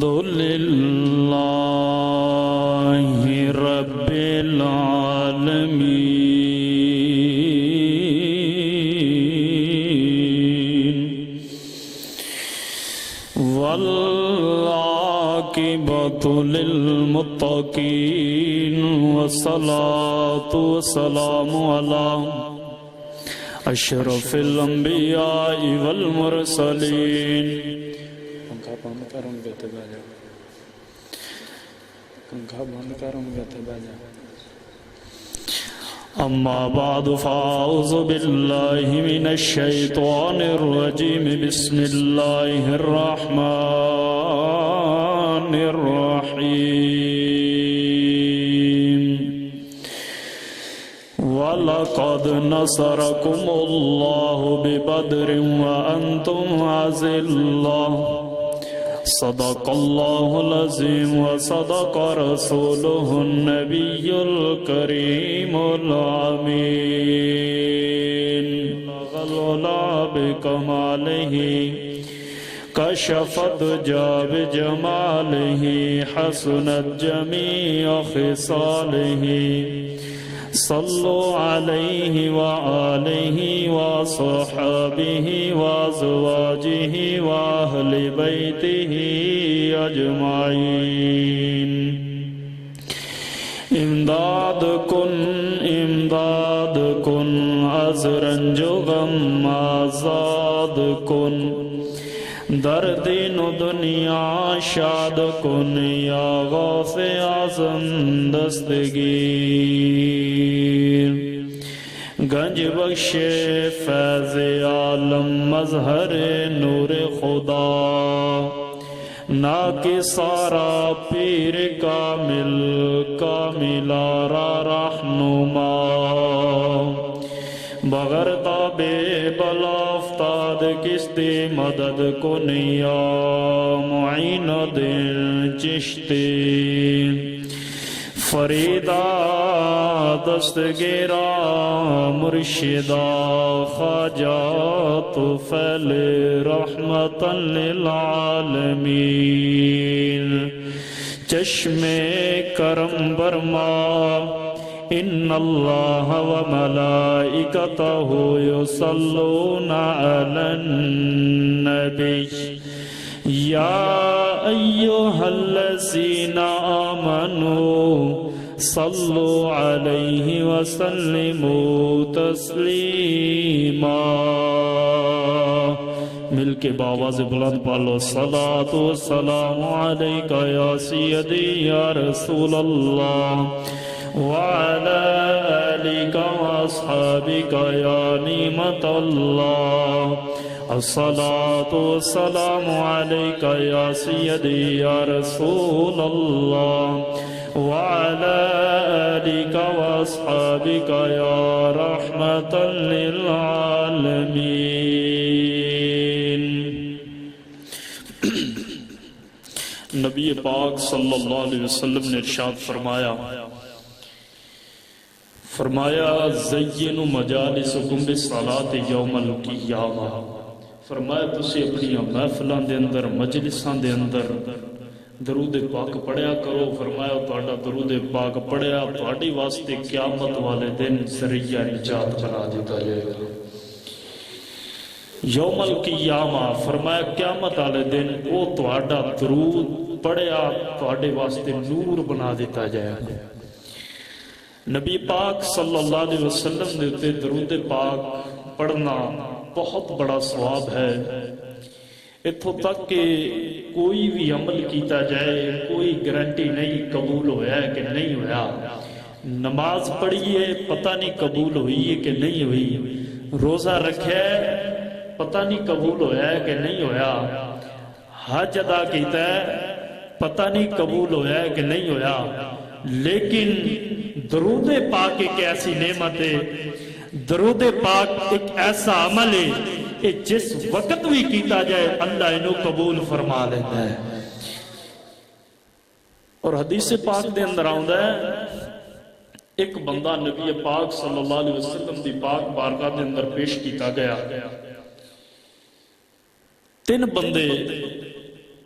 للہ رب العالمین والعاقبۃ للمتقین والصلاة والسلام علی اشرف الانبیاء والمرسلین. اما بعد فاعوذ باللہ من الشیطان الرجیم. بسم اللہ الرحمن الرحیم. وَلَقَدْ نَصَرَكُمُ اللَّهُ بِبَدْرٍ وَأَنْتُمْ أَذِلَّةٌ. صدق اللہ العظیم وصدق رسولہ النبی الکریم الامین. غلولا بکمالہ کشفت جاب جمالہ حسنت جمیع خصالہ. صلو علیہ وآلہ وصحبہ وازواجہ واہل بیتہ اجمعین. امداد کن از رنج و غم آزاد کن. در دین و دنیا شاد کن یا غوث اعظم دستگیر. گنج بخش فیض عالم مظہر نور خدا. ناکہ سارا پیر کامل کاملارا رہنما. بغیر تاب بلا افتاد کشتی مدد کنیا معین دل چشتی. فریدا دستگیرا مرشدا خواجہ طفیل رحمتا للعالمین. چشم کرم برما ان اللہ وملائکتہ یصلون علی النبی. یا ایہا الذین آمنوا صلوا علیہ وسلموا تسلیما. مل کے باواز بلند پالو. صلاۃ والسلام علیک یا سیدی یا رسول اللہ وعلى آلك وأصحابك يا نعمة الله. الصلاة والسلام عليك يا سيدي يا رسول الله وعلى آلك وأصحابك يا رحمة للعالمين. نبی پاک صلی اللہ علیہ وسلم نے ارشاد فرمایا زینوا مجالسکم بالصلاۃ یوم القیامہ. فرمایا تسی اپنی محفلاں دے اندر مجلساں دے اندر درود پاک پڑھیا کرو. فرمایا تہاڈا درود پاک پڑھیا تہاڈی واسطے قیامت والے دن ذریعہ نجات بنا دیتا جائے گا. یوم القیامہ فرمایا قیامت والے دن وہ تہاڈا درود پڑھیا تہاڈے واسطے نور بنا دیتا جائے گا. نبی پاک صلی اللہ علیہ وسلم نے تے درود پاک پڑھنا بہت بڑا ثواب ہے. اتھوں تک کہ کوئی بھی عمل کیتا جائے کوئی گارنٹی نہیں قبول ہویا ہے کہ نہیں ہویا. نماز پڑھی ہے پتہ نہیں قبول ہوئی ہے کہ نہیں ہوئی. روزہ رکھا ہے پتہ نہیں قبول ہویا ہے کہ نہیں ہویا. حج ادا کیتا ہے پتہ نہیں قبول ہویا ہے کہ نہیں ہویا. لیکن درود پاک ایک ایسی نعمت ہے. درود پاک ایک ایسا عمل ہے کہ جس وقت بھی کیتا جائے اللہ انہوں قبول فرما لیتا ہے. اور حدیث پاک دے اندر آؤں ہے ایک بندہ نبی پاک صلی اللہ علیہ وسلم دی پاک بارگاہ دے اندر پیش کیتا گیا. تین بندے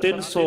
300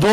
2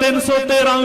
313,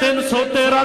313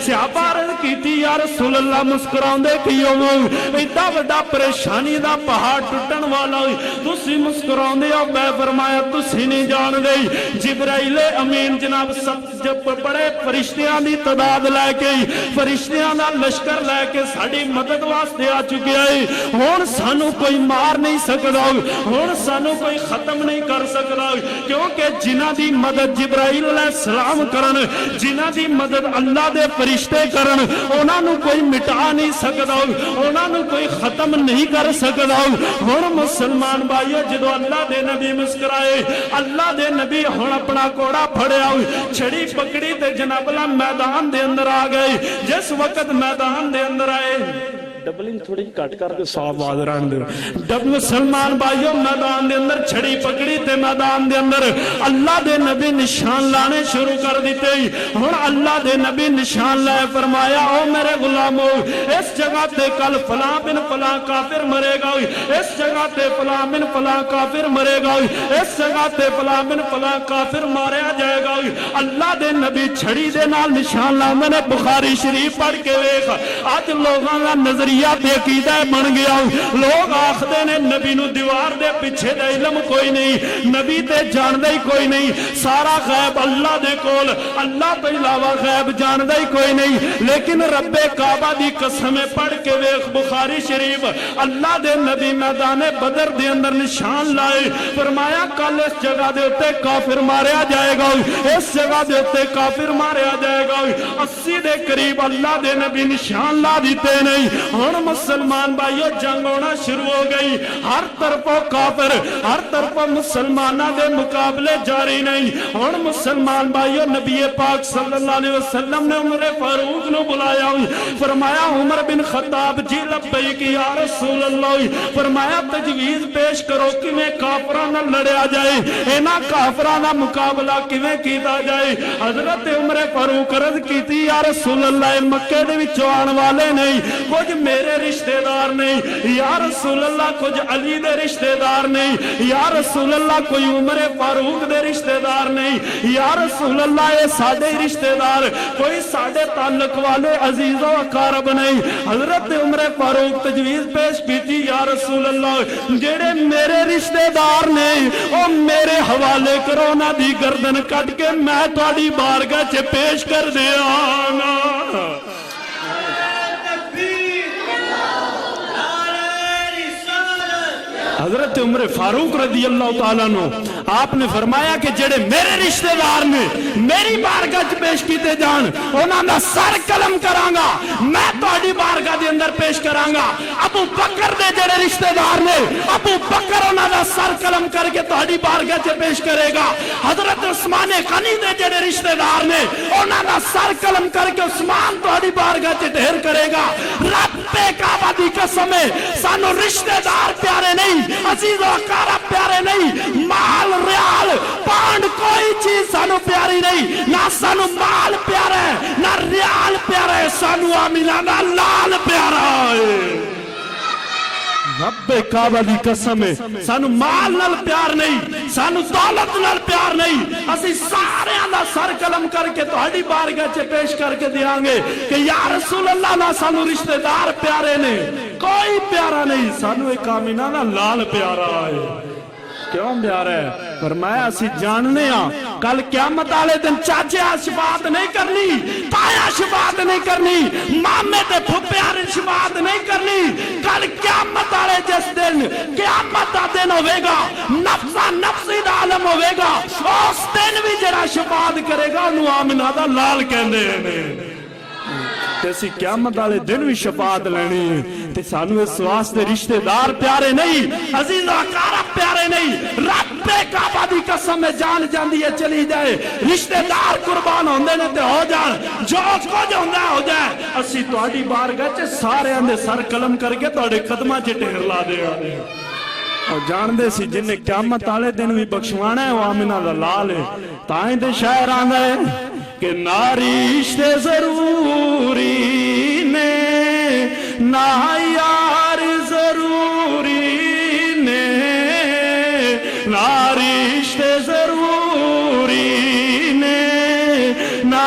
صحابہ عرض کیتی یا رسول اللہ مسکراؤندے کیوں ایڈا وڈا پریشانی دا پہاڑ ٹوٹن والا ہوئی تسی مسکراؤندے ہو میں فرمایا تسی نہیں جان گئی جبرائیل امین جناب سب جب بڑے فرشتیاں دی تعداد لے کے فرشتیاں دا لشکر لے کے ساڈی مدد واسطے آ چکیا ہے ہن سانو کوئی مار نہیں سکدا ہن سانو کوئی ختم نہیں کر سکدا کیونکہ جنہاں دی مدد جبرائیل علیہ السلام کرن جنہاں دی مدد اللہ دے فرشتے کرن انہاں نو کوئی مٹا نہیں سکدا انہاں نو کوئی ختم نہیں کر سکدا ہن مسلمان بھائیو جدو اللہ دے نبی مسکرائے اللہ دے نبی ہن اپنا کوڑا پھڑیا چھڑی پکڑی تے جناب اللہ میدان دے اندر آ گئے جس وقت میدان دے اندر آئے ڈبلنگ تھوڑی کٹ کر کے صاف آواز رہن دے جب مسلمان بھائیوں میدان دے اندر چھڑی پکڑی تے میدان دے اندر اللہ دے نبی نشان لانے شروع کر دیتے ہن اللہ دے نبی نشان لائے فرمایا او میرے غلامو اس جگہ تے کل فلاں بن فلاں کافر مرے گا اس جگہ تے فلاں بن فلاں کافر مرے گا اس جگہ تے فلاں بن فلاں کافر ماریا جائے گا اللہ دے نبی چھڑی دے نال نشان لانے نے بخاری شریف پڑھ کے ویکھ آج لوگاں دا نظر تے عقیدہ بن گیا لوگ آخدے نے نبی نو دیوار دے پیچھے دے علم کوئی نہیں نبی تے جان دے کوئی نہیں سارا غیب اللہ دے کول اللہ تے علاوہ غیب جان دے کوئی نہیں لیکن رب کعبہ دی قسم پڑھ کے ویکھ بخاری شریف اللہ دے نبی میدان بدر دے اندر نشان لائے فرمایا کل اس جگہ دے اتے کافر ماریا جائے گا اس جگہ دے اتے کافر ماریا جائے گا 80 دے قریب اللہ دے نبی نشان لا دیتے نہیں ہن مسلمان بھائیو جنگ ہونا شروع ہو گئی ہر طرفوں کافر ہر طرفوں مسلمانہ دے مقابلے جاری نہیں ہن مسلمان بھائیو نبی پاک صلی اللہ علیہ وسلم نے عمر فاروق نو بلایا فرمایا عمر بن خطاب جی لبیک یا رسول اللہ فرمایا تجویز پیش کرو کہ میں کافرانہ لڑیا جائے اینا کافرانہ مقابلہ کیویں کیتا جائے حضرت عمر فاروق عرض کیتی یا رسول اللہ مکے دے وچوں آن والے نہیں کچھ میرے رشتہ دار نہیں یا رسول اللہ کچھ علی دے رشتہ دار نہیں یا رسول اللہ کوئی عمر فاروق دے رشتہ دار نہیں یا رسول اللہ یہ ساڑھے رشتہ دار کوئی ساڑھے تعلق والے عزیز و اقارب نہیں حضرت عمر فاروق تجویز پیش کی تھی یا رسول اللہ جیڑے میرے رشتہ دار نہیں او میرے حوالے کرونا دی گردن کٹ کے میں تھوڑی بارگاہ چے پیش کر دے آنا حضرت عمر فاروق رضی اللہ تعالیٰ نو آپ نے فرمایا کہ جڑے میرے رشتہ دار نے میری بارگاہ پیش کیتے جان انہاں دا سر قلم کرانگا میں تہاڈی بارگاہ دے اندر پیش کرانگا ابو بکر دے جڑے رشتہ دار نے ابو بکر انہاں دا سر قلم کر کے تہاڈی بارگاہ چ پیش کرے گا حضرت عثمان غنی دے جڑے رشتہ دار نے انہاں دا سر قلم کر کے عثمان تہاڈی بارگاہ چ ڈھیر کرے گا رب کعبہ دی قسم ہے سانو رشتہ دار پیارے نہیں عزیز و اقارب پیارے نہیں مال ریال پانڈ کوئی چیز سانو پیاری نہیں نہ سانو مال پیارا ہے نہ ریال پیارا ہے سانو آمینہ نہ لال پیارا ہے رب کعبہ دی قسم ہے سانو مال نال پیار نہیں سانو دولت نال پیار نہیں اسی سارے اندہ سر قلم کر کے تو ہڈی بارگاہ چے پیش کر کے دیانگے کہ یا رسول اللہ نہ سانو رشتہ دار پیارے نے کوئی پیارا نہیں سانو ایک آمینہ نہ لال پیارا ہے کیوں پیارا ہے فرمایا اسی جاننے ہاں کل قیامت آلے دن چاچے شفاعت نہیں کرنی تایا شفاعت نہیں کرنی مامے تے پھپیارے شفاعت نہیں کرنی کل قیامت آلے جس دن قیامت آ دن ہوئے گا نفسا نفسی دا عالم ہوئے گا اس دن بھی جڑا شفاعت کرے گا انہوں آمنہ دا لال کہندے ہیں تیسی قیامت آلے دن بھی شفاعت لینی تے سانو اس واسطے رشتہ دار پیارے نہیں عزیز و اقارب پیارے نہیں رب کعبہ دی قسم میں جان جاندی ہے چلی جائے رشتہ دار قربان ہوندے نے تے ہو جان جو کچھ ہوندہ ہو جائے اسی تہاڈی بارگاہ چے سارے اندے سر قلم کر کے تہاڈے قدماں چے ڈھیر لا دے اور جان دے سی جن نے قیامت آلے دن بھی بخشوانا ہے وہ آمنہ دا لال ہے تائیں دے شاعر آندہ ہے کہ ناری رشتے ضروری نے نہ یار ضروری نے نہ رشتے ضروری نے نہ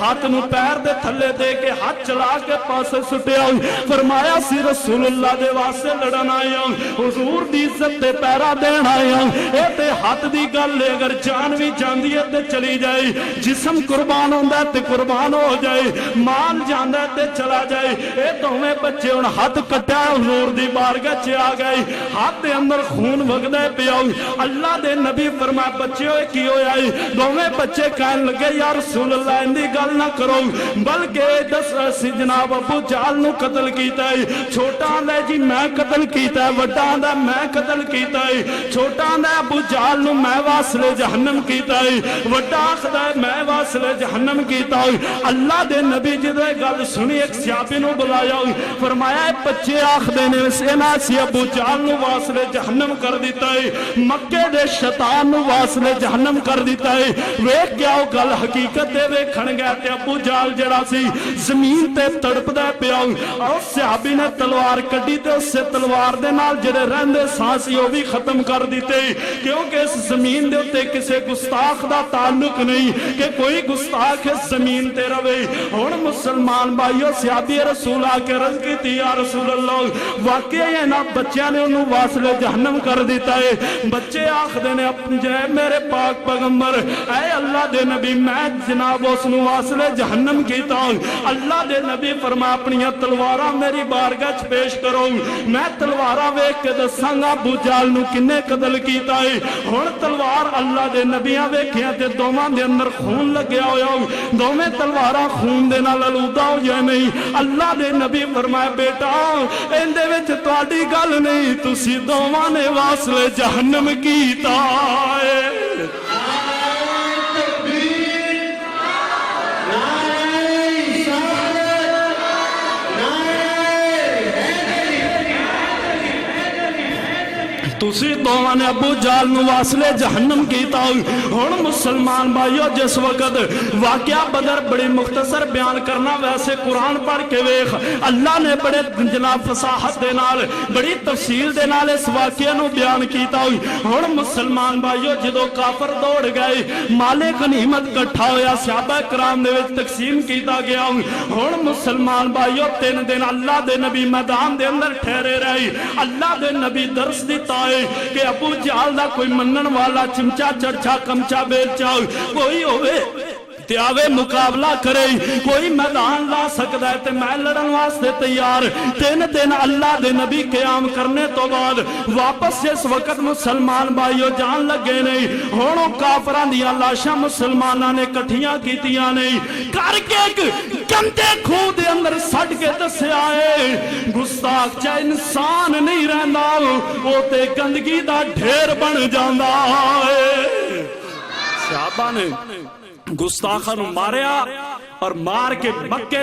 ہاتھ نو پیر دے تھلے دے کے ہاتھ چلا کے پاسے سٹیا فرمایا سی رسول اللہ دے واسطے لڑن آیا حضور دی عزت تے پیرا دین آیا اے تے ہاتھ دی گل لے اگر جان بھی جاندی ہے تے چلی جائے جسم قربان ہوندا تے قربان ہو جائے مال جاندا تے چلا جائے اے دوویں بچے ہن ہاتھ کٹیا حضور دی بارگاہ چ آ گئے ہاتھ دے اندر خون وگدا پیا اللہ دے نبی فرمایا بچے ہوئے کی ہویا ہے دوویں بچے کہن لگے یا رسول اللہ اندی گل نہ کرو بلکہ دس سی جناب ابو جہل نو قتل کیتا ہے چھوٹا آندا جی میں قتل کیتا ہے وڈا آندا میں قتل کیتا ہے چھوٹا آندا ابو جہل نو میں واصل جہنم کیتا ہے وڈا آخدا ہے میں واصل جہنم کیتا ہے اللہ دے نبی جدوں گل سنی ایک صحابی نو بلایا فرمایا اے بچے آخدے نے سینا سی ابو جہل نو واصل جہنم کر دیتا ہے مکے دے شیطان نو واصل جہنم کر دیتا ہے ویکھ کیا او گل حقیقت دے ویکھن گیا تے ابو جہل جڑا سی زمین تے تڑپدا پیا اور صحابی نے تلوار کڈی تے اس سے تلوار دے نال جڑے رہندے سانسی او بھی ختم کر دیتے کیونکہ اس زمین دے اوتے کسے گستاخ دا تعلق نہیں کہ کوئی گستاخ اس زمین تے رہے ہن مسلمان بھائیو صحابی رسول آ کے عرض کیتی یا رسول اللہ واقعی ہے نا بچیاں نے انہوں واصل جہنم کر دیتا ہے بچے آخدے نے اے میرے پاک پیغمبر اے اللہ دے نبی میں جناب اس نو واصل جہنم کیتا ہوں اللہ دے نبی فرما اپنی تلواراں میری بارگاہ چ پیش کرو میں تلواراں ویکھ کے دساں گا ابو جہل نو کنے قتل کیتا ہے ہن تلوار اللہ دے نبیاں ویکھیاں تے دوواں دے اندر خون لگیا ہویا دوویں تلواراں خون دے نال آلودہ ہو جائے نہیں اللہ دے نبی فرمایا بیٹا ایندے وچ تہاڈی گل نہیں تسی دوواں نے واصل جہنم کیتا ہے تسی دوواں نے ابو جہل نو واصل جہنم کیتا ہن مسلمان بھائیو جس وقت واقعہ بدر بڑی مختصر بیان کرنا ویسے قرآن پڑھ کے ویکھ اللہ نے بڑے جناب فصاحت دے نال بڑی تفصیل دے نال اس واقعے نو بیان کیتا ہن مسلمان بھائیو جدوں کافر دوڑ گئے مال غنیمت اکٹھا ہویا صحابہ کرام دے وچ تقسیم کیتا گیا ہن مسلمان بھائیو 3 دن اللہ دے نبی میدان دے اندر ٹھہرے رہے اللہ دے نبی درس دیتا کہ ابو جہل دا کوئی منن والا چمچا چرچا کمچا بیلچا کوئی ہوئے تے آوے مقابلہ کرے کوئی میدان لا سکتا ہے تے میں لڑن واسطے تیار 3 دن اللہ دے نبی قیام کرنے تو بعد واپس جس وقت مسلمان بھائیو جان لگے نہیں ہونوں کافران دیا لاشاں مسلمانہ نے کٹھیاں کیتیاں نہیں کر کے ایک گندے کھو دے اندر سٹ کے دسے آئے گستاخ چاہے انسان نہیں رہنا وہ تے گندگی دا ڈھیر بن جاندہ ہے صحابہ نے گستاخہ نو ماریا اور مار کے مکے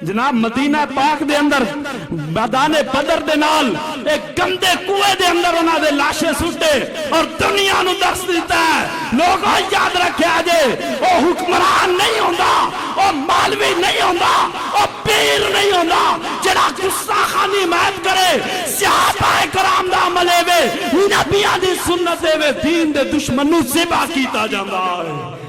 جناب مدینہ پاک دے اندر میدان بدر دے نال ایک گندے کوئے دے اندر انہاں دے لاشے سٹے اور دنیا نو درس دیتا ہے لوگوں یاد رکھے آجے او حکمران نہیں ہوندا او مالوی نہیں ہوندا او پیر نہیں ہوندا جڑا گستاخانی حمایت کرے صحابہ کرام دا عملے وے نبیاں دی سنت دے وے دین دے دشمن نو ذبح کیتا جاندا ہے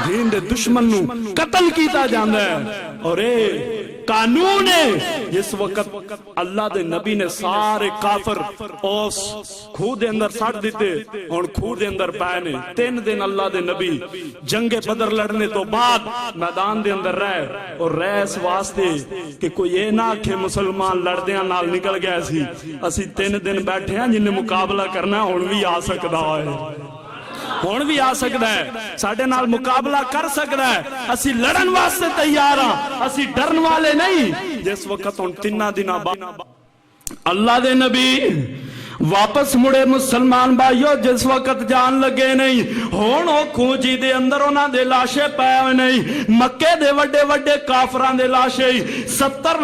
دین دے دشمن نو قتل کیتا جاندہ ہے اور اے قانون ہے جس وقت اللہ دے نبی نے سارے کافر اس کھو دے اندر ساڑھ دیتے اور کھو دے اندر پائنے 3 دن اللہ دے نبی جنگ بدر لڑنے تو بعد میدان دے اندر رہے اور رہے اس واسطے کہ کوئی یہ نہ کہ مسلمان لڑدیاں نال نکل گئے سی اسی 3 دن بیٹھے ہیں جنہیں مقابلہ کرنا ہے اور بھی آ سکتا ہے ہون بھی آ سکتا ہے ساڑھے نال مقابلہ کر سکتا ہے اسی لڑن واسطے تیار ہاں اسی ڈرن والے نہیں جس وقت ان 3 دن اللہ دے نبی واپس مڑے مسلمان بھائیو جس وقت جان لگے نہیں ہون او کھوجی دے اندر انہاں دے لاشے پائے نہیں مکے دے وڈے وڈے کافران دے لاشے 70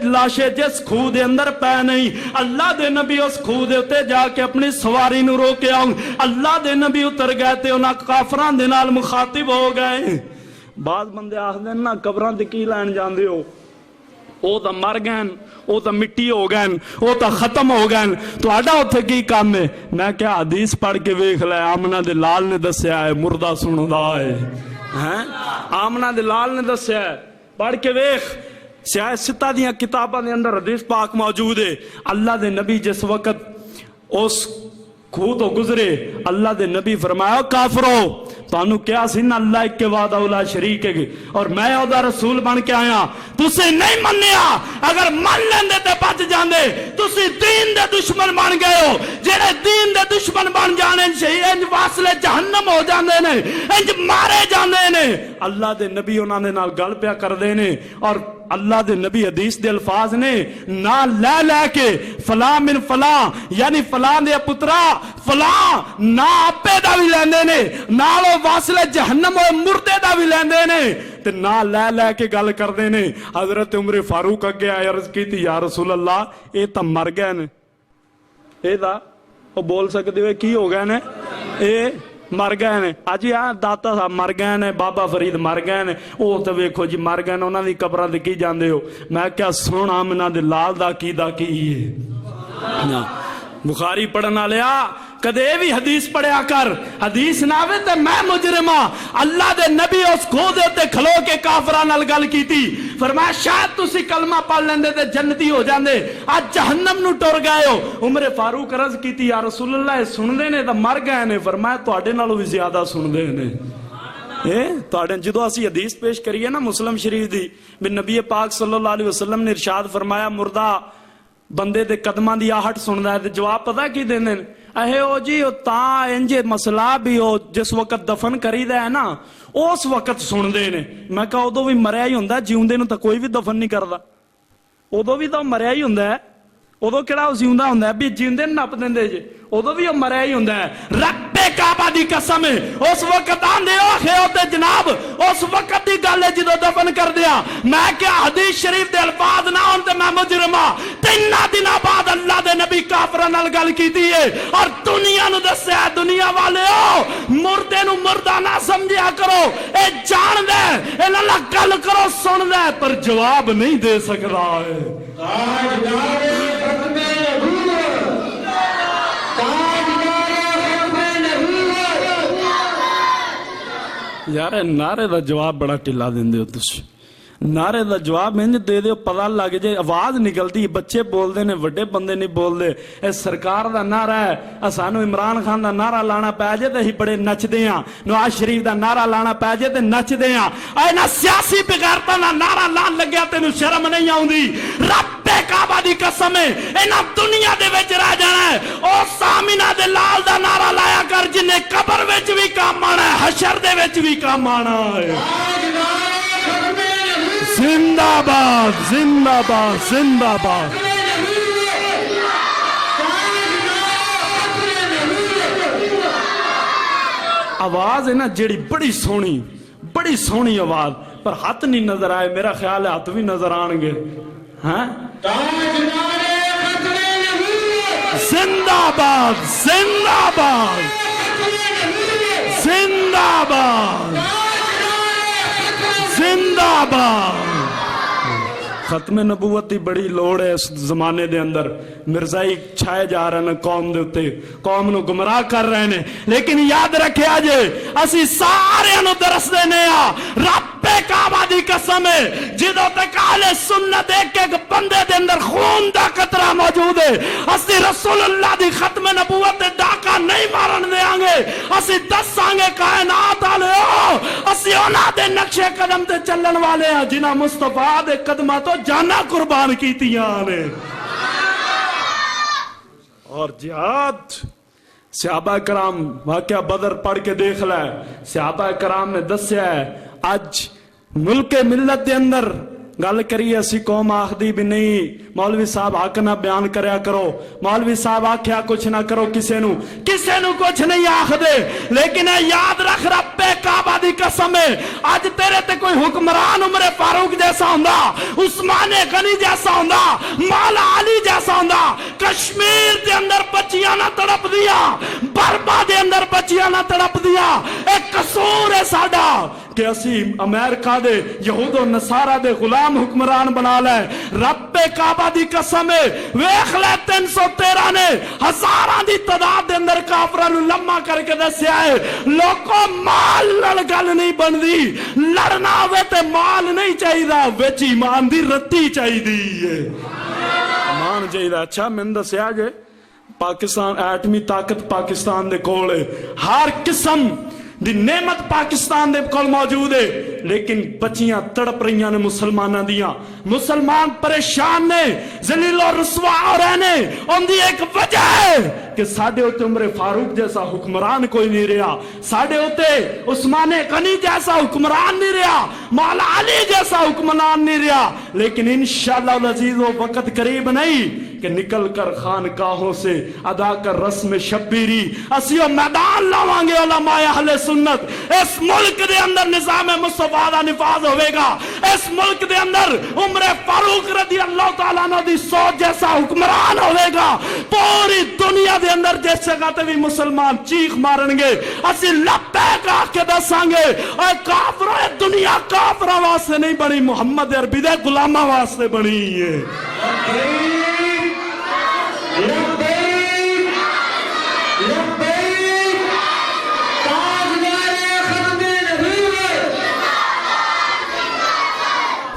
لاشے جس کھو دے اندر پائے نہیں اللہ دے نبی اس کھو دے اتے جا کے اپنی سواری نو روکے آؤں اللہ دے نبی اتر گئے تے انہاں کافران دے نال مخاطب ہو گئے بعض بندے آخ دیں نا قبران دے کی لائن جان دے ہو او تا مر گئن او تا مٹی ہو گئن او تا ختم ہو گئن تو آڈا ہوتے کی کام میں کیا حدیث پڑھ کے ویکھ لے آمنہ دے لال نے دسیا ہے مردہ سنو دا ہے ہیں آمنہ دے لال نے دسیا ہے پڑھ کے ویخ سیاستہ دیاں کتاباں دے اندر حدیث پاک موجود ہے اللہ دے نبی جس وقت اس کھو تو گزرے اللہ دے نبی فرمایا کافرو تانوں کیا سی نا اللہ ایک کے وعدہ اولا شریک ہے اور میں او دا رسول بن کے آیا تسے نہیں منیا اگر من لیندے تے بچ جاندے تسی دین دے دشمن بن گئے ہو جڑے دین دے دشمن بن جانے انج واصلے جہنم ہو جاندے نے انج مارے جاندے نے اللہ دے نبی انہاں دے نال گل پیا کردے نے اور اللہ دے نبی حدیث دے الفاظ نے نہ لے لے کے فلاں من فلاں یعنی فلاں دے پترا فلاں نہ آپے دا بھی لیندے نے نالو واصلے جہنم ہوئے مردے دا بھی لیندے نے تے نہ لے لے کے گل کردے نے حضرت عمر فاروق اگے آئے عرض کی تھی یا رسول اللہ اے تا مر گئے نے اے دا وہ بول سکتے ہوئے کی ہو گئے نے اے مر گئے نے آج یہاں داتا صاحب مر گئے نے بابا فرید مر گئے نے او تے ویکھو جی مر گئے نے انہاں دی قبراں تے کی جاندے ہو میں کیا سونا آمنہ دے لال دا کی ہے بخاری پڑھنا لیا کدے بھی حدیث پڑھیا کر حدیث نہ آوے تے میں مجرمہ اللہ دے نبی اس کھو دے تے کھلو کے کافراں نال گل کیتی فرمایا شاید تسی کلمہ پڑھ لیندے تے جنتی ہو جاندے آج جہنم نو ٹر گئے ہو عمر فاروق عرض کیتی یا رسول اللہ سن دے نے تے مر گئے نے فرمایا تواڈے نالوں بھی زیادہ سن دے نے تواڈے جدوں اسی حدیث پیش کریے نا مسلم شریف دی بھی نبی پاک صلی اللہ علیہ وسلم نے ارشاد فرمایا مردہ بندے دے قدماں دی آہٹ سندا ہے تے جواب پتہ کی دیندے نے اے او جی او تاں انجے مسئلہ بھی ہو جس وقت دفن کریدا ہے نا اس وقت سن دے نے میں کہا ادو بھی مریا ہی ہوندا جیوندے نو تے کوئی بھی دفن نہیں کردا ادو بھی تو مریا ہی ہوندا ہے ادو کیڑا زیوندا ہوندا ہے بھی جیندے نپ دیندے جے ادو بھی مریا ہی ہوندا ہے رب کعبہ دی قسم ہے اس وقت آندے ہو خیو تے جناب اس وقت دی گل ہے جدو دفن کر دیا میں کیا حدیث شریف دے الفاظ نہ ہون تے میں مجرمہ 3 دن بعد اللہ دے نبی کافراں نال گل کیتی ہے اور دنیا نو دسیا دنیا والیو مردے نو مردہ نہ سمجھیا کرو اے جان دے اے نال گل کرو سن دے پر جواب نہیں دے سکدا ہے یار نعرے دا جواب بڑا ٹلا دیندے ہو تسی نعرے دا جواب انج دے دیو پتہ لگ جے آواز نکلتی بچے بول دے نے وڈے بندے نہیں بول دے اے سرکار دا نعرہ ہے سانو عمران خان دا نعرہ لانا پے جے تے ہی بڑے نچ دے ہاں نواز شریف دا نعرہ لانا پے جے تے نچ دے ہاں اے نا سیاسی بغیرتاں دا نعرہ لان لگیا تینوں شرم نہیں آوندی رب کعبہ دی قسم ہے انہاں دنیا دے وچ رہ جانا ہے او سامینہ دے لال دا نعرہ لایا کر جن نے قبر وچ بھی کام آنا ہے حشر دے وچ بھی کام آنا ہے زندہ باد زندہ باد زندہ باد آواز ہے نا جیڑی بڑی سونی آواز پر ہاتھ نہیں نظر آئے میرا خیال ہے ہاتھ بھی نظر آن گے ہاں زندہ باد زندہ باد زندہ باد زندہ باد ختم نبوت دی بڑی لوڑ ہے اس زمانے دے اندر مرزائی چھائے جا رہے ہیں قوم دے اتے قوم نو گمراہ کر رہے ہیں لیکن یاد رکھے آجے اسی سارے نو درس دینے آ رب کعبہ دی قسم ہے جدو تک اہل سنت ایک بندے دے اندر خون دا قطرہ موجود ہے اسی رسول اللہ دی ختم نبوت دے ڈاکہ نہیں مارن دے آنگے اسی دس آنگے کائنات آلے ہو اسی اونا دے نقش قدم تے چلن والے ہیں جنہ مصطفیٰ دے قدمہ تو جانا قربان کیتی آنے اور جہاد صحابہ کرام واقعہ بدر پڑھ کے دیکھ لائے صحابہ کرام نے دسیا ہے آج ملک ملت دے اندر گل کریے اسی قوم آخدی بھی نہیں مولوی صاحب حق نہ بیان کریا کرو مولوی صاحب آکھیا کچھ نہ کرو کسے نو کچھ نہیں آخ دے لیکن یاد رکھ رب کعبہ دی قسم ہے آج تیرے تے کوئی حکمران عمر فاروق جیسا ہوندا عثمان غنی جیسا ہوندا مولا علی جیسا ہوندا کشمیر دے اندر بچیاں نہ تڑپ دیا برما دے اندر بچیاں نہ تڑپ دیا ایک قصور ہے ساڈا کہ اسی امریکہ دے یہود و نصارہ دے غلام حکمران بنا لے. رب کعبہ دی قسم ہے ویکھ لے 313 نے ہزاراں دی تعداد دے اندر کافراں نوں لمما کر کے دسیا ہے لوکو مال نال گل نہیں بندی, لڑنا ہوے تے مال نہیں چاہیدا, وچ ایمان دی رتی چاہیدی ہے. ایمان چاہیدا. اچھا میں دسیا جے پاکستان ایٹمی طاقت پاکستان دے کول ہے, ہر قسم دی نعمت پاکستان دے کول موجود ہے, لیکن بچیاں تڑپ رہی نے مسلمانوں دیاں, مسلمان پریشان نے, ذلیل و رسوا ہو رہے نے. ان دی ایک وجہ ہے کہ ساڈے اوتے عمر فاروق جیسا حکمران کوئی نہیں رہا, ساڈے اوتے عثمان غنی جیسا حکمران نہیں رہا, مولا علی جیسا حکمران نہیں رہا. لیکن انشاءاللہ العزیز وہ وقت قریب نہیں کہ نکل کر خانقاہوں سے ادا کر رسم شبیری اسیو میدان لاوانگے علماء اہل سنت. اس ملک دے اندر نظام مصطفیٰ دا نفاذ ہوئے گا, اس ملک دے اندر عمر فاروق رضی اللہ تعالیٰ عنہ دی سوچ جیسا حکمران ہوئے گا. پوری دنیا دے اندر جس جگہ تے بھی مسلمان چیخ مارن گے اسی لبیک آ کے دساں گے اے کافروں, دنیا کافراں واسطے نہیں بنی, محمد عربی دے غلاماں واسطے بنی ہے.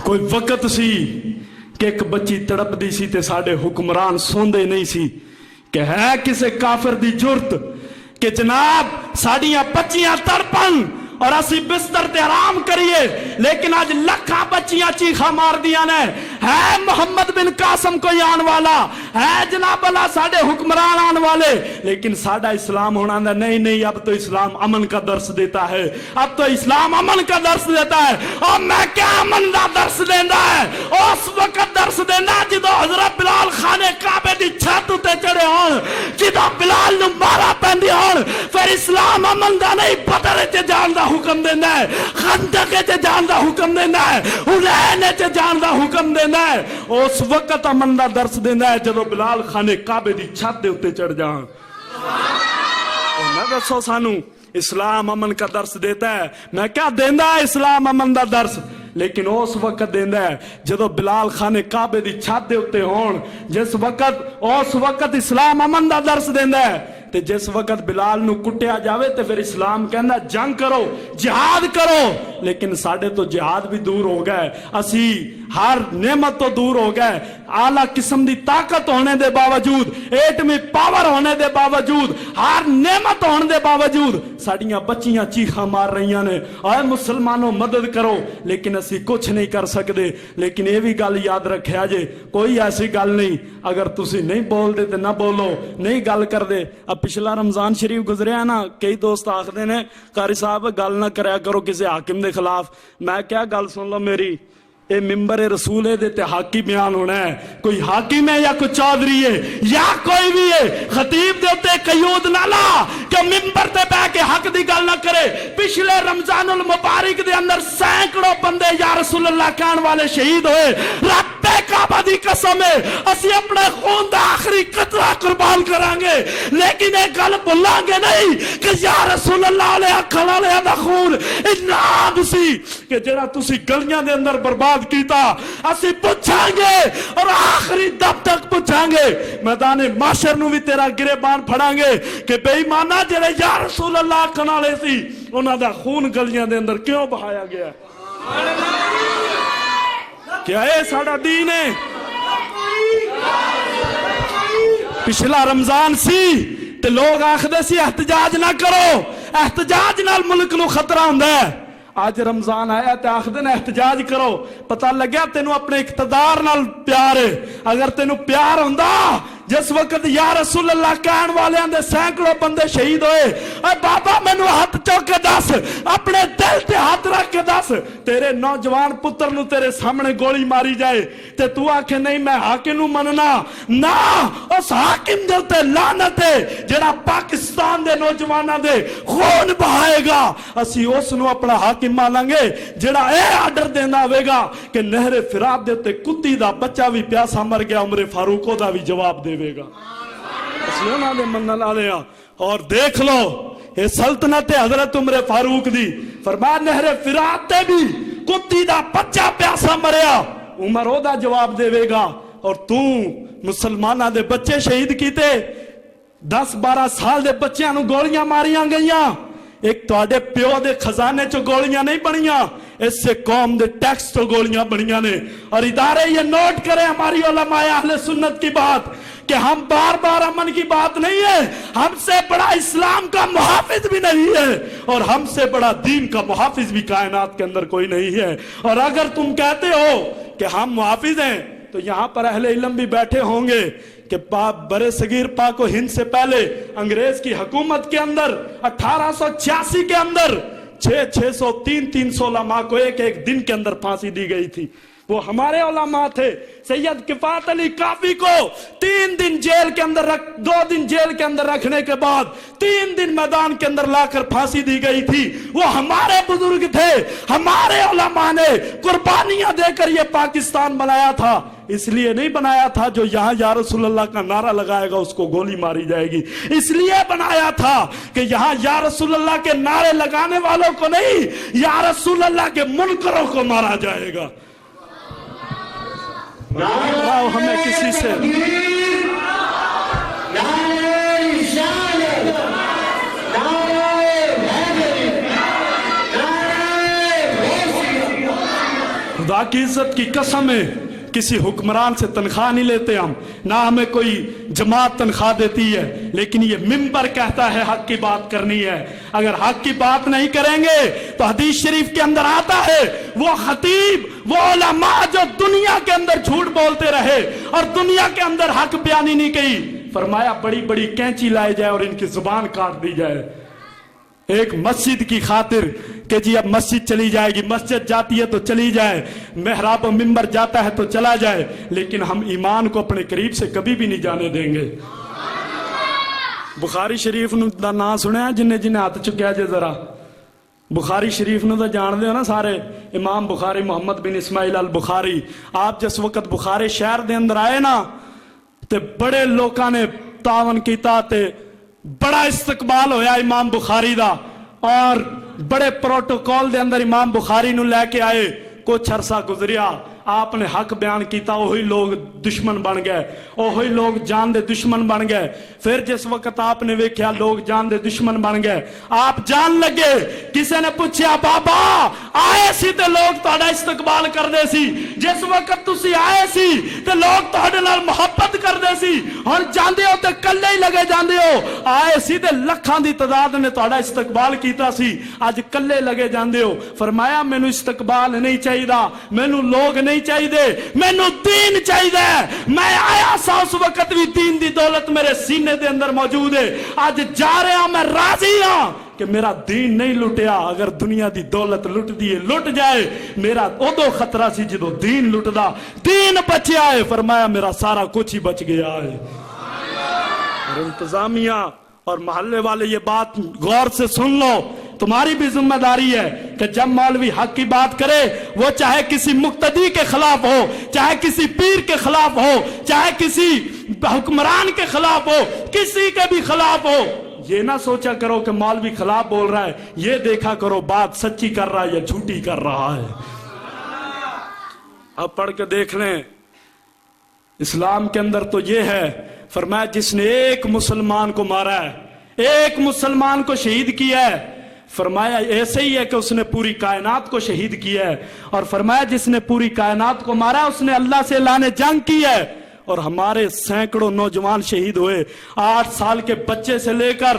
کوئی وقت سی کہ ایک بچی تڑپ دی سی تے ساڑے حکمران سوندے نہیں سی کہ ہے کسے کافر دی جرت کہ جناب ساڑیاں بچیاں تڑپن اور اسی بستر تے آرام کریے. لیکن آج لکھا بچیاں چیخا مار دیا نے, ہے محمد بن قاسم کوئی آن والا, ہے جناب اللہ ساڑے حکمران آن والے, لیکن ساڑا اسلام ہونا دا نہیں. اب تو اسلام امن کا درس دیتا ہے, اب تو اسلام امن کا درس دیتا ہے. اور میں کیا امن دا درس دیندہ ہے, اس وقت درس دیندہ جدو حضرت بلال خانے کعبے دی چھت تے چڑھے ہون, جدو بلال نو مارا پہندی ہون, پھر اسلام امن دا نہیں بدر چے جان دا حکم دینا ہے, خندق چے جان دا حکم دینا ہے, حنین چے جان دا حکم دینا ہے. اس وقت امن دا درس دینا ہے جدو بلال خانے کعبے دی چھت دے اتے چڑھ جان. میں دسو سانو اسلام امن کا درس دیتا ہے, میں کیا دینا ہے اسلام امن دا درس, لیکن اس وقت دینا ہے جدو بلال خانے کعبے دی چھت دے اتے ہون, جس وقت اس وقت اسلام امن دا درس دینا ہے. تے جس وقت بلال نو کٹیا جاوے تے پھر اسلام کہنا جنگ کرو, جہاد کرو. لیکن ساڑھے تو جہاد بھی دور ہو گئے, اسی ہر نعمت تو دور ہو گئے, اعلیٰ قسم دی طاقت ہونے دے باوجود, ایٹمی پاور ہونے دے باوجود, ہر نعمت ہونے دے باوجود ساڑیاں بچیاں چیخاں مار رہیاں نے, اے مسلمانوں مدد کرو. لیکن اسی کچھ نہیں کر سکتے. لیکن یہ بھی گل یاد رکھیا جے, کوئی ایسی گل نہیں اگر تسی نہیں بول دے تے نہ بولو, نہیں گل کر دے. اب پچھلا رمضان شریف گزریا نا, کئی دوست آخدے نے قاری صاحب گل نہ کریا کرو کسی حاکم دے خلاف. میں کیا گل سن لو میری, اے ممبر رسول ہے دیتے حاکی بیان ہونا ہے, کوئی حاکم ہے یا کوئی چودھری ہے یا کوئی بھی ہے, خطیب دیتے قیود نہ لا کہ ممبر تے بے کے حق دی گل نہ کرے. پچھلے رمضان المبارک دے اندر سینکڑوں بندے یا رسول اللہ کہن والے شہید ہوئے. رب کعبہ دی قسم ہے اسی اپنے خون دا آخری قطرہ قربان کرانگے, لیکن ایک گل بھولیں گے نہیں کہ یا رسول اللہ علیہ کھڑا لیا دا خون انعام سی کہ جڑا تسی گلیاں دے اندر برباد کیتا, اسی پوچھیں گے اور آخری دم تک پوچھیں گے. میدان معاشر نو بھی تیرا گریبان پھڑاں گے کہ بے ایمانہ جڑے یا رسول اللہ کھڑا لے سی انہاں دا خون گلیاں دے اندر کیوں بہایا گیا؟ کیا ہے ساڑا دین ہے؟ پچھلا رمضان سی تے لوگ آخدے سی احتجاج نہ کرو, احتجاج نال ملک نو خطرہ ہوندا ہے. آج رمضان آیا تے آخدے نے احتجاج کرو, پتہ لگیا تینوں اپنے اقتدار نال پیار ہے. اگر تینوں پیار ہوندا جس وقت یا رسول اللہ کہن والے اندے سینکڑوں بندے شہید ہوئے, اے بابا مینوں ہاتھ چوک کے دس, اپنے دل تے ہاتھ رکھ کے دس, تیرے نوجوان پتر نو تیرے سامنے گولی ماری جائے تے تو آکھے نہیں میں حاکم نو مننا نا, اس حاکم دے تے لعنت ہے جڑا پاکستان دے نوجواناں دے خون بہائے گا. اسی اس نو اپنا حاکم مانیں گے جڑا اے آرڈر دینا ہوئے گا کہ نہر فرات دے تے کتی دا بچہ بھی پیاسا مر گیا, عمر فاروق دا بھی جواب دے گا. اس لیے نہ دے منن والے. اور دیکھ لو یہ سلطنت حضرت عمر فاروق دی فرمایا نہر فرات تے بھی کتی دا بچہ پیاسا مریا عمر او دا جواب دے گا، اور تو مسلمانہ دے بچے شہید کیتے 10-12 سال دے بچیاں نو گولیاں ماریاں گئیاں، ایک تواڈے پیو دے خزانے چو گولیاں نہیں بنیاں، اس سے قوم دے ٹیکس تو گولیاں بنیاں نے۔ اور ادارے یہ نوٹ کریں ہماری علماء اہل سنت کی بات کہ ہم بار بار امن کی بات نہیں ہے، ہم سے بڑا اسلام کا محافظ بھی نہیں ہے، اور ہم سے بڑا دین کا محافظ بھی کائنات کے اندر کوئی نہیں ہے۔ اور اگر تم کہتے ہو کہ ہم محافظ ہیں تو یہاا پر اہل علم بھی بیٹھے ہوں گے کہ برے صغیر پاک و ہند سے پہلے انگریز کی حکومت کے اندر 1886 کے اندر 600-300 علماء کو ایک دن کے اندر پھانسی دی گئی تھی۔ وہ ہمارے علماء تھے۔ سید کفایت علی کافی کو 3 دن جیل کے اندر 2 دن جیل کے اندر رکھنے کے بعد 3 دن میدان کے اندر لا کر پھانسی دی گئی تھی۔ وہ ہمارے بزرگ تھے، ہمارے علماء نے قربانیاں دے کر یہ پاکستان بنایا تھا۔ اس لیے نہیں بنایا تھا جو یہاں یا رسول اللہ کا نعرہ لگائے گا اس کو گولی ماری جائے گی، اس لیے بنایا تھا کہ یہاں یا رسول اللہ کے نعرے لگانے والوں کو نہیں، یا رسول اللہ کے منکروں کو مارا جائے گا۔ ہمیں کسی سے خدا کی عزت کی قسم ہے کسی حکمران سے تنخواہ نہیں لیتے ہم، نہ ہمیں کوئی جماعت تنخواہ دیتی ہے، لیکن یہ ممبر کہتا ہے حق کی بات کرنی ہے۔ اگر حق کی بات نہیں کریں گے تو حدیث شریف کے اندر آتا ہے وہ خطیب، وہ علماء جو دنیا کے اندر جھوٹ بولتے رہے اور دنیا کے اندر حق بیانی نہیں کی، فرمایا بڑی بڑی کینچی لائے جائے اور ان کی زبان کاٹ دی جائے۔ ایک مسجد کی خاطر کہ جی اب مسجد چلی جائے گی، مسجد جاتی ہے تو چلی جائے، محراب و منبر جاتا ہے تو چلا جائے، لیکن ہم ایمان کو اپنے قریب سے کبھی بھی نہیں جانے دیں گے۔ بخاری شریف دا نام سنیا جنہیں ہاتھ چکیا جے ذرا؟ بخاری شریف نو تو جان دے ہو نا سارے، امام بخاری محمد بن اسماعیل البخاری۔ آپ جس وقت بخاری شہر دے اندر آئے نا تے بڑے لوکاں نے تعاون کیتا تے بڑا استقبال ہویا امام بخاری دا، اور بڑے پروٹوکول دے اندر امام بخاری نو لے کے آئے۔ کچھ عرصہ گزریا، آپ نے حق بیان کیتا، وہی لوگ دشمن بن گئے، وہی لوگ جان دے دشمن بن گئے۔ پھر جس وقت آپ نے ویکھیا لوگ جان دے دشمن بن گئے، آپ جان لگے، کسی نے پوچھا بابا آئے سی تے لوگ تہاڈا استقبال کردے سی، جس وقت تسی آئے سی تے لوگ تہاڈے نال محبت کردے سی، ہن جاندے ہو تے کلے ہی لگے جاندے ہو۔ آئے سی تے لکھاں دی تعداد نے تہاڈا استقبال کیتا سی، اج کلے لگے جاندے ہو۔ فرمایا مینوں استقبال نہیں چاہیے، مینوں لوگ نہیں چاہیے، مینوں دین چاہیے۔ میں آیا سا اس وقت بھی دین دی دولت میرے سینے دے اندر موجود ہے، آج جا رہا میں راضی ہاں کہ میرا دین نہیں لٹیا۔ اگر دنیا دی دولت لٹ دیے لٹ جائے، میرا ادو خطرہ سی جدو دین لٹدا، دین بچیا ہے۔ فرمایا میرا سارا کچھ ہی بچ گیا ہے۔ اور انتظامیہ اور محلے والے یہ بات غور سے سن لو، تمہاری بھی ذمہ داری ہے کہ جب مولوی حق کی بات کرے، وہ چاہے کسی مقتدی کے خلاف ہو، چاہے کسی پیر کے خلاف ہو، چاہے کسی حکمران کے خلاف ہو، کسی کے بھی خلاف ہو، یہ نہ سوچا کرو کہ مولوی خلاف بول رہا ہے، یہ دیکھا کرو بات سچی کر رہا ہے یا جھوٹی کر رہا ہے۔ اب پڑھ کے دیکھ لیں، اسلام کے اندر تو یہ ہے، فرمایا جس نے ایک مسلمان کو مارا ہے، ایک مسلمان کو شہید کیا ہے، فرمایا ایسے ہی ہے کہ اس نے پوری کائنات کو شہید کیا ہے۔ اور فرمایا جس نے پوری کائنات کو مارا اس نے اللہ سے اعلان جنگ کی ہے۔ اور ہمارے سینکڑوں نوجوان شہید ہوئے، 8 سال کے بچے سے لے کر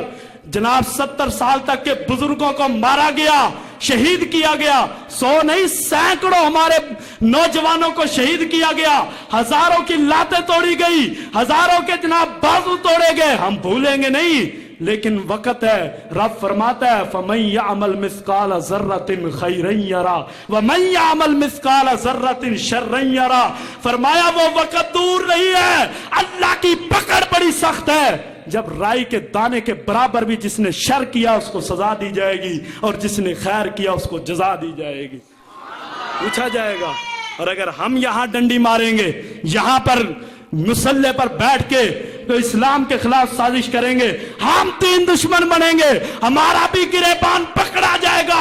جناب 70 سال تک کے بزرگوں کو مارا گیا، شہید کیا گیا، 100 نہیں سینکڑوں ہمارے نوجوانوں کو شہید کیا گیا، ہزاروں کی لاتیں توڑی گئی، ہزاروں کے جناب بازو توڑے گئے، ہم بھولیں گے نہیں۔ لیکن وقت ہے، رب فرماتا ہے فَمَن يَعْمَلْ مِثْقَالَ ذَرَّةٍ خَيْرًا يَرَى وَمَن يَعْمَلْ مِثْقَالَ ذَرَّةٍ شَرًّا يَرَى۔ فرمایا وہ وقت دور نہیں ہے، اللہ کی پکڑ بڑی سخت ہے، جب رائی کے دانے کے برابر بھی جس نے شر کیا اس کو سزا دی جائے گی، اور جس نے خیر کیا اس کو جزا دی جائے گی، پوچھا جائے گا۔ اور اگر ہم یہاں ڈنڈی ماریں گے، یہاں پر مسلح پر بیٹھ کے تو اسلام کے خلاف سازش کریں گے، ہم 3 دشمن بنیں گے، ہمارا بھی گریبان پکڑا جائے گا،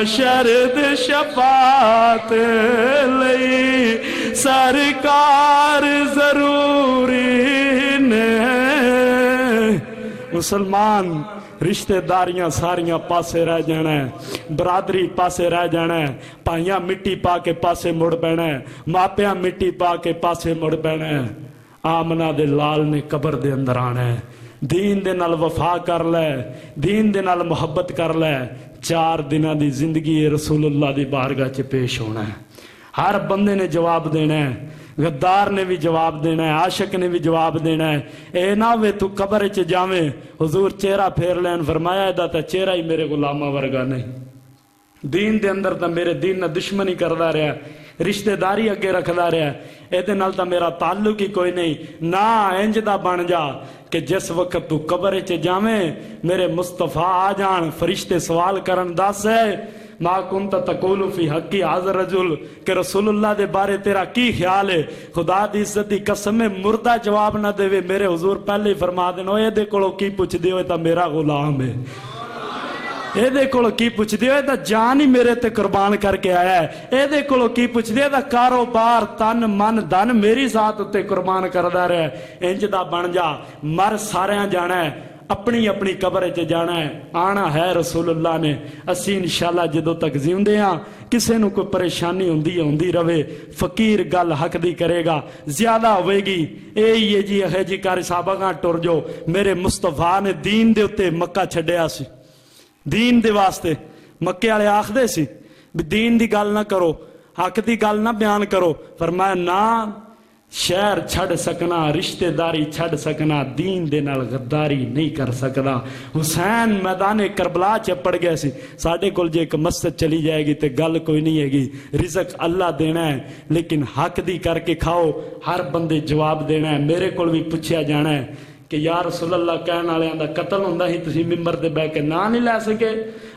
محشر دے شفاعت لئی سرکار ضروری نے۔ مسلمان رشتہ داریاں ساریاں پاسے رہ جانا ہے، برادری پاسے رہ جانا ہے، پائیاں مٹی پا کے پاسے مڑ بینا ہے، ماپیاں مٹی پا کے پاسے مڑ بینا ہے۔ آمنہ دے لال نے قبر دے اندر آنا ہے، دین دے نال وفا کر لے، دین دے نال محبت کر لے، 4 دنوں دی زندگی رسول اللہ دی بارگاہ چ پیش ہونا ہے۔ ہر بندے نے جواب دینا ہے، غدار نے بھی جواب دینا ہے، عاشق نے بھی جواب دینا ہے۔ اے نہ وے تو قبر چ جاویں حضور چہرہ پھیر لین، فرمایا ادا تے چہرہ ہی میرے غلاماں ورگا نہیں، دین دے اندر تا میرے دین نہ دشمنی کردا رہا، رشتہ داری اگے رکھدا رہا، اے نال تا میرا تعلق ہی کوئی نہیں۔ نہ انج دا بن جا کہ جس وقت تو قبر چ جاویں میرے مصطفیٰ آ جان، فرشتے سوال کرن، دس ہے ما کنت تقول فی حقی حاضر رجل، کہ رسول اللہ دے بارے تیرا کی خیال ہے؟ خدا دی عزت دی قسم ہے مردہ جواب نہ دے، میرے حضور پہلے ہی فرما دین، اے دے کولوں کی پوچھ دیو، اے تا میرا غلام ہے، اے دے کولوں کی پوچھ دیو، اے تا جان ہی میرے تے قربان کر کے آیا ہے، اے دے کولوں کی پوچھ دیو، اے تا کاروبار تن من دن میری ذات تے قربان کردا رہا ہے۔ انج دا بن جا، مر ساریاں جانا ہے، اپنی اپنی قبر چ جانا ہے، آنا ہے رسول اللہ نے۔ اسی انشاءاللہ جدوں تک زیندے ہاں کسے نو کوئی پریشانی ہوندی رہے، فقیر گل حق دی کرے گا، زیادہ ہوئے گی اے یہ جی اے جی کر صحابہ گاں ٹر جو۔ میرے مصطفیٰ نے دین دے اتے مکہ چھڈیا سی، دین دے واسطے۔ مکے والے آکھدے سی بھی دین دی گل نہ کرو، حق دی گل نہ بیان کرو، فرمایا نہ شہر چھڑ سکنا، رشتہ داری چھڑ سکنا، دین دے نال غداری نہیں کر سکدا۔ حسین میدان کربلا چ پڑ گئے سی، ساڈے کول جے ایک مسجد چلی جائے گی تے گل کوئی نہیں ہے گی، رزق اللہ دینا ہے لیکن حق دی کر کے کھاؤ، ہر بندے جواب دینا ہے۔ میرے کول بھی پوچھیا جانا ہے کہ یا رسول اللہ کہن والیاں دا قتل ہوندا ہی تسی ممبر تے بیٹھ کے نہ نہیں لے سکے،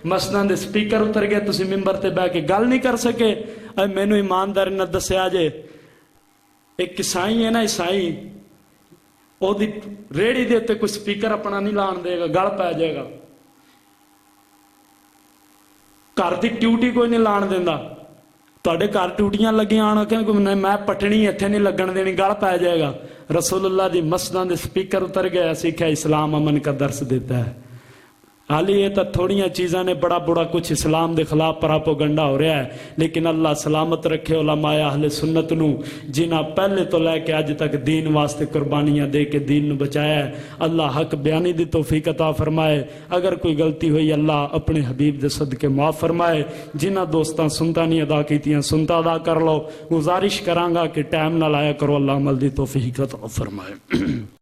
مسجداں دے سپیکر اتر گئے تسی ممبر تے بیٹھ کے گل نہیں کر سکے۔ اے مینوں ایمانداری نہ دسیا جے، ایک عیسائی ہے نا، عیسائی او دی ریڑی دے تے کوئی سپیکر اپنا نہیں لان دے گا، گل پی جائے گا، گھر دی ڈیوٹی کوئی نہیں لان دیندا، تواڈے گھر ڈیوٹیاں لگیاں آن کہ میں پٹنی ایتھے نہیں لگن دینی، گل پی جائے گا۔ رسول اللہ دی مسجداں دے سپیکر اتر گئے، سیکھا اسلام امن کا درس دیتا ہے۔ حالی یہ تو تھوڑیاں چیزاں نے، بڑا کچھ اسلام دے خلاف پراپوگنڈا ہو رہا ہے، لیکن اللہ سلامت رکھے علماء اہل سنت نو جنہاں پہلے تو لے کے اج تک دین واسطے قربانیاں دے کے دین نو بچایا ہے۔ اللہ حق بیانی دی توفیق عطا فرمائے، اگر کوئی غلطی ہوئی اللہ اپنے حبیب دے صدقے معاف فرمائے۔ جنہاں دوستاں سنتا نہیں ادا کیتیاں سنتا ادا کر لو، گزارش کرانگا کہ ٹائم نہ لایا کرو، اللہ عمل دی توفیق عطا فرمائے۔